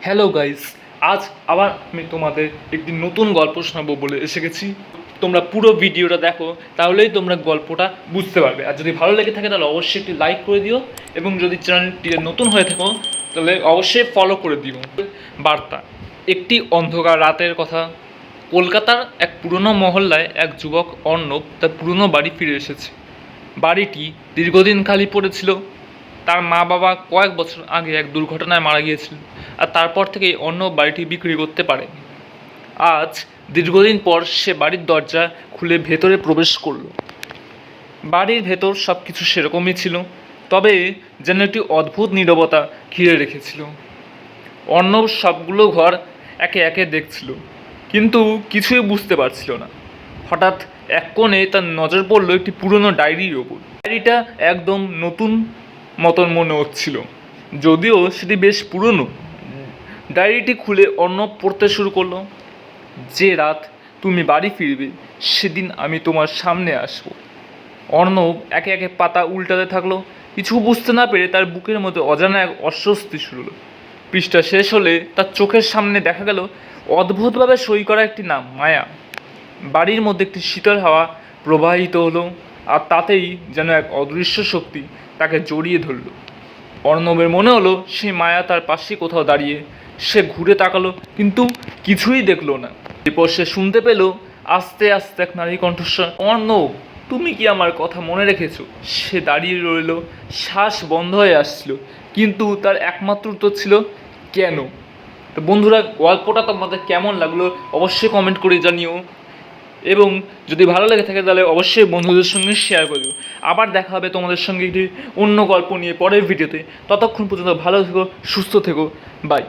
Hello guys, আজ আবার আমি তোমাদের একটি নতুন গল্প শোনাবো বলে এসে গেছি। তোমরা পুরো ভিডিওটা দেখো, তাহলেই তোমরা গল্পটা বুঝতে পারবে। আর যদি ভালো লেগে থাকে তাহলে অবশ্যই একটি লাইক করে দিও, এবং যদি চ্যানেলটি নতুন হয়ে থাকো তাহলে অবশ্যই ফলো করে দিও। বার্তা: একটি অন্ধকার রাতের কথা। কলকাতার এক পুরনো মহল্লায় এক যুবক অর্ণব তার পুরনো বাড়ি ফিরে এসেছে। বাড়িটি দীর্ঘদিন খালি পড়েছিল। তার মা বাবা কয়েক বছর আগে এক দুর্ঘটনায় মারা গিয়েছিল, আর তারপর থেকেই অর্ণব বাড়িটি বিক্রি করতে পারে। আজ দীর্ঘদিন পর সে বাড়ির দরজা খুলে ভেতরে প্রবেশ করলো। বাড়ির ভেতর সব কিছু সেরকমই ছিল, তবে যেন একটি অদ্ভুত নীরবতা ঘিরে রেখেছিল। অর্ণব সবগুলো ঘর একে একে দেখছিল, কিন্তু কিছুই বুঝতে পারছিল না। হঠাৎ এক কোণে তার নজর পড়ল একটি পুরনো ডায়েরির ওপর। ডায়েরিটা একদম নতুন মতন মনে হচ্ছিল, যদিও সেটি বেশ পুরনো। ডায়েরিটি খুলে অর্ণব পড়তে শুরু করলো। যে রাত তুমি বাড়ি ফিরবে, সেদিন আমি তোমার সামনে আসব। অর্ণব একে একে পাতা উল্টাতে থাকলো। কিছু বুঝতে না পেরে তার বুকের মধ্যে অজানা এক অস্বস্তি শুরু হলো। পৃষ্ঠা শেষ হলে তার চোখের সামনে দেখা গেল অদ্ভুতভাবে সই করা একটি নাম, মায়া। বাড়ির মধ্যে একটি শীতল হাওয়া প্রবাহিত হলো, আর তাতেই যেন এক অদৃশ্য শক্তি তাকে জড়িয়ে ধরল। অর্ণবের মনে হলো সেই মায়া তার পাশে কোথাও দাঁড়িয়ে। সে ঘুরে তাকালো, কিন্তু কিছুই দেখলো না। এরপর সে শুনতে পেল আস্তে আস্তে এক নারী কণ্ঠস্বর, অর্ণব, তুমি কি আমার কথা মনে রেখেছো? সে দাঁড়িয়ে রইল, শ্বাস বন্ধ হয়ে আসছিল, কিন্তু তার একমাত্র উত্তর ছিল কেন। তো বন্ধুরা, গল্পটা তোমাদের কেমন লাগলো অবশ্যই কমেন্ট করে জানিও, এবং যদি ভালো লেগে থাকে তাহলে অবশ্যই বন্ধুদের সঙ্গে শেয়ার করে দিও। আবার দেখা হবে তোমাদের সঙ্গে একটি অন্য গল্প নিয়ে পরের ভিডিওতে। ততক্ষণ পর্যন্ত ভালো থেকো, সুস্থ থেকো, বাই।